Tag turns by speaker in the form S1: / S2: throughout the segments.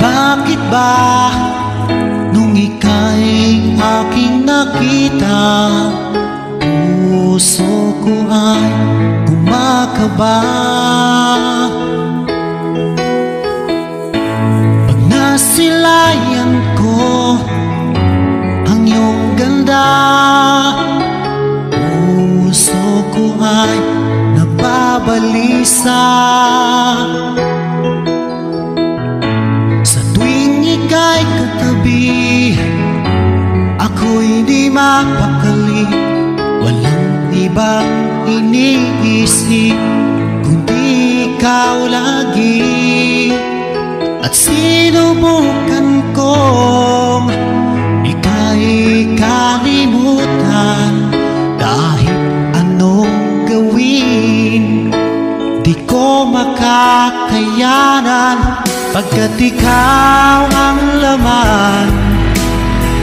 S1: Bakit ba nung ika'y aking nakita, puso ko ay kumakaba? Pag nasilayan ko ang iyong ganda, puso ko ay nababalisa. Sa tuwing ika'y katabi, ako'y di mapakali. Walang ibang iniisip kundi ikaw lagi. At sinubukan kong ika'y kalimutan, kahit anong gawin di ko makakayanan, pagkat ikaw ang laman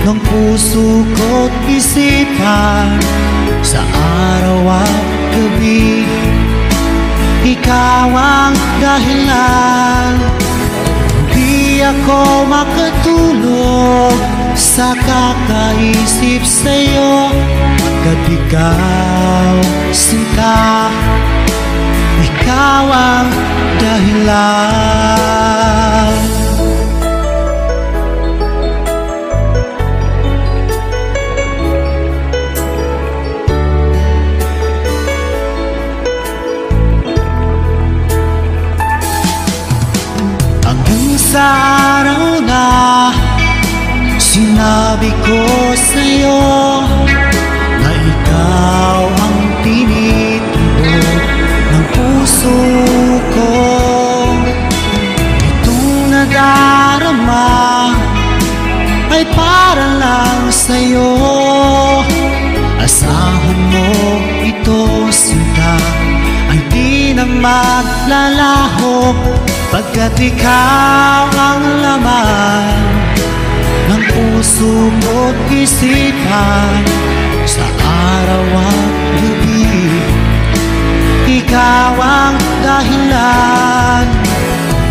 S1: ng puso ko't isipan. Sa araw at gabi, ikaw ang dahilan. Di ako makatulog sa kakaisip sa'yo, pagkat ikaw, sinta, ikaw ang dahilan. Sa araw na sinabi ko sa'yo na ikaw ang tinitubog ng puso ko, itong nadarama ay para lang sa'yo. Asahan mo ito, sinta, ay di na maglalaho, pagkat ikaw ang laman ng puso mo't isipan. Sa araw at gabi, ikaw ang dahilan.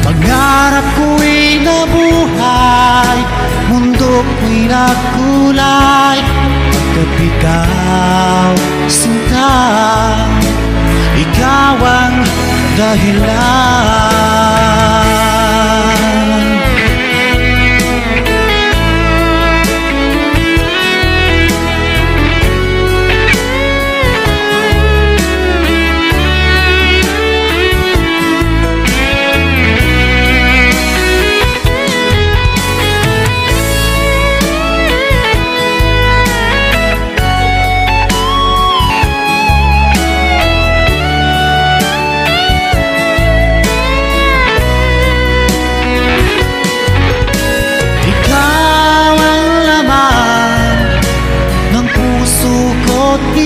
S1: Pangarap ko'y nabuhay, mundo ko'y nagkulay, pagkat ikaw, sinta, ikaw ang dahilan.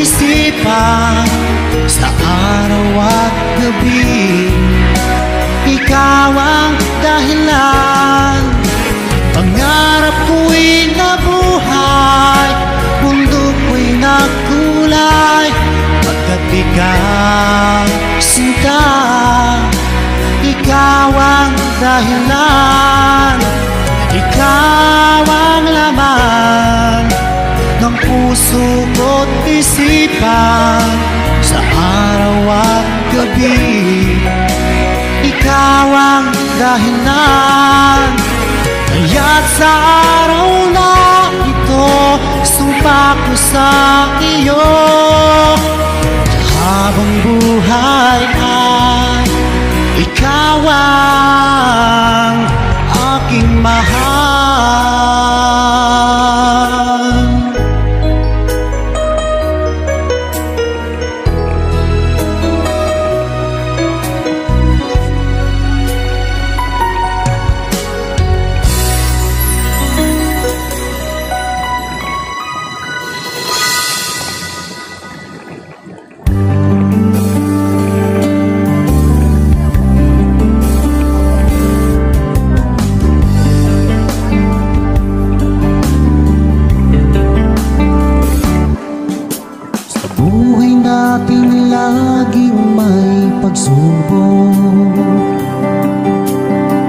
S1: Isipan sa araw at gabi, ikaw ang dahilan. Pangarap ko'y nabuhay, mundo ko'y nagkulay, pagkat ikaw, sinta, ikaw ang dahilan. Ikaw ang laman ng puso ko't isipan. Sa araw at gabi, ikaw ang dahilan. Kaya't sa araw na ito, sumpa ko sa iyo, habang buhay ay ikaw ang aking mahal. pagsubok,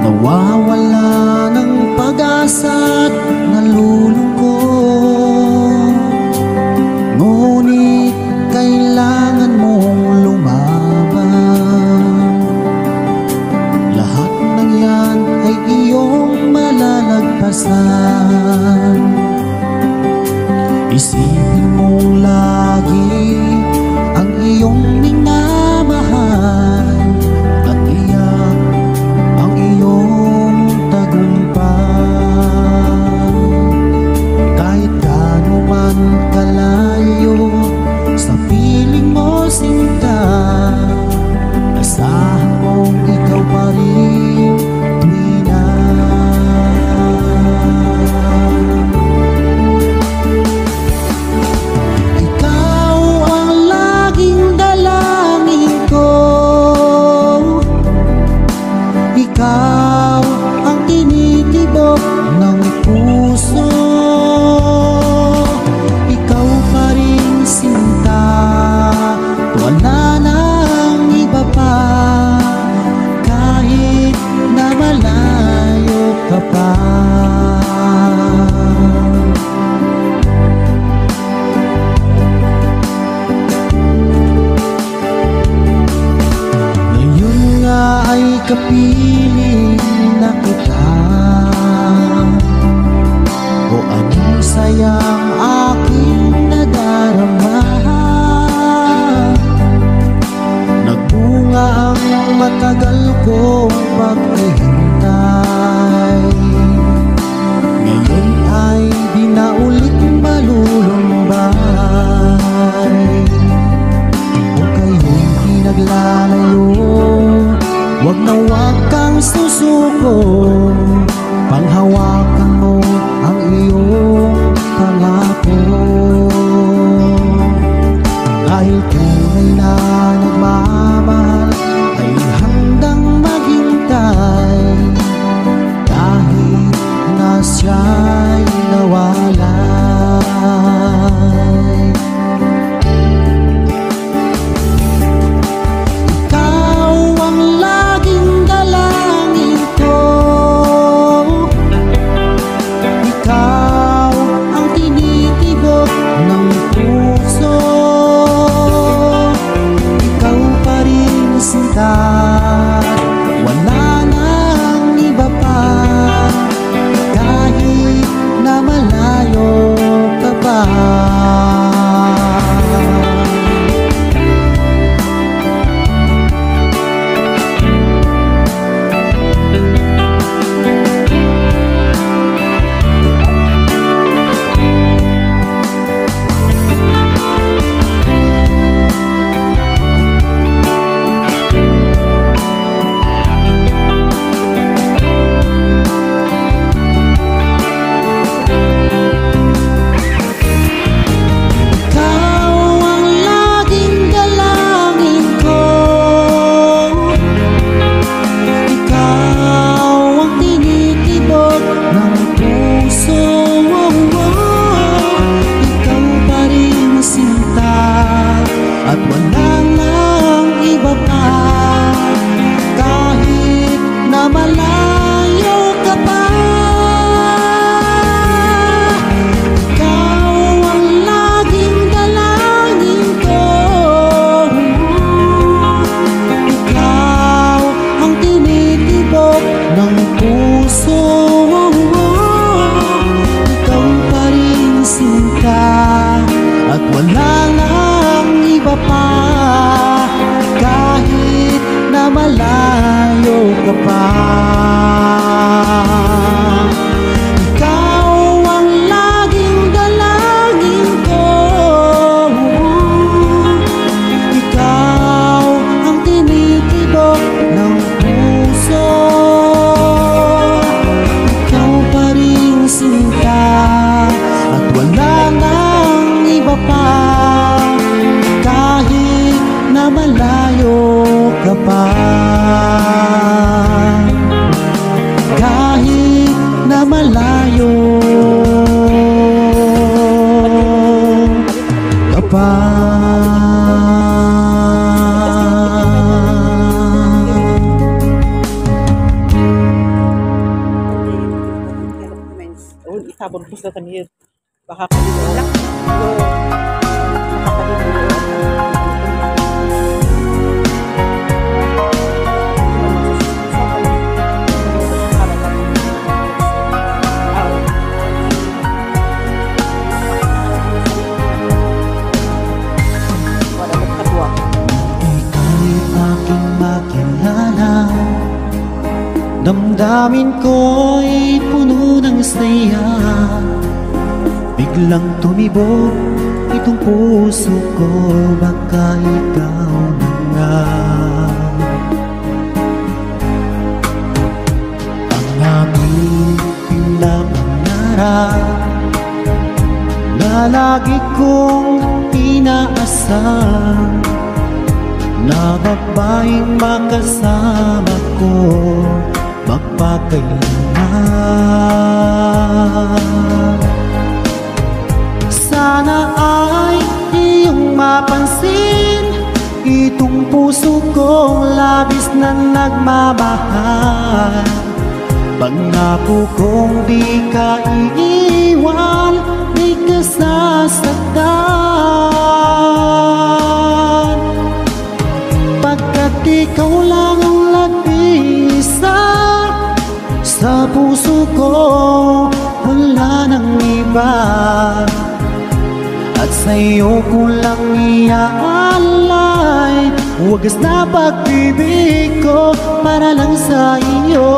S1: nawawala ng pag-asa at nalulungkot. Ngunit kailangan mong lumaban. Lahat ng yan ay iyong malalagpasan. Isipin mong lagi ang iyong minamahal at iyan ang iyong tagumpay. Kahit gaano man kalayo sa piling mo sinta, asahan mong ikaw pa rin tuwina. Ikaw ang laging dalangin ko, ikaw ang tinitibok ng puso. Ikaw pa rin sinta, wala nang iba pa, kahit na malayo ka pa. Ngayon nga ay kapiling na kita, o anong sayang aking nadarama. Nagbunga ang matagal kong paghihintay, ngayon ay di na ulit malulumbay. Kung kayo'y di naglalayo, wag na wag kang susuko. Panghawakan mo ang iyong pangako, dahil tunay na nagmamahal ay handang maghintay kahit na siya'y nawalay. Ikaw ang laging dalangin ko, ikaw ang tinitibok ng puso. Ikaw pa rin sinta, wala nang iba pa, kahit na malayo ka pa. At wala nang iba pa, kahit na malayo ka pa. Ikaw ang laging dalangin ko, ikaw ang tinitibok ng puso. Ikaw pa rin sinta, at wala nang iba pa, kahit na malayo ka pa. Ikaw ang laging dalangin ko, ikaw ang tinitibok ng puso. Ikaw pa rin sinta, at wala nang iba pa, kahit na malayo ka pa, kahit na malayo ka pa.
S2: tapos na kami baka kalilulak
S1: damdamin ko'y puno ng saya. Biglang tumibok itong puso ko, baka ikaw na nga. Ang aming pinapangarap na lagi kong inaasam, na babaeng makasama ko magpakailanman. Sana ay iyong mapansin itong puso kong labis na nagmamahal. Pangako kong di ka iiwan, di ka sasaktan, pagkat ikaw lang ang nag-iisa sa puso ko, wala nang iba. At sa'yo ko lang iaalay wagas na pag-ibig ko para lang sa iyo.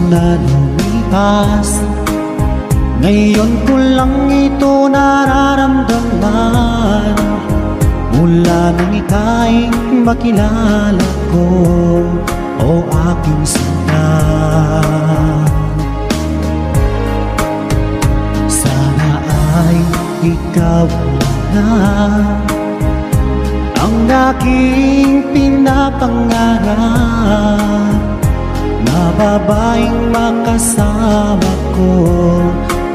S1: Na lumipas, ngayon ko lang ito nararamdaman. Mula nang ika'y makilala ko, o aking sinta. Sana ay ikaw na ang aking pinapangarap, na babaeng makasama ko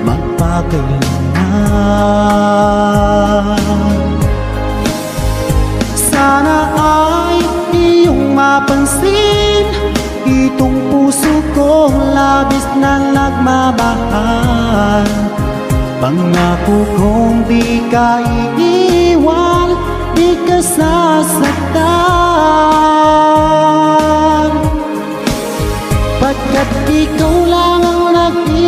S1: magpakailanman. Sana ay iyong mapansin itong puso kong labis na nagmamahal. Pangako kong di ka iiwan, di ka sasaktan,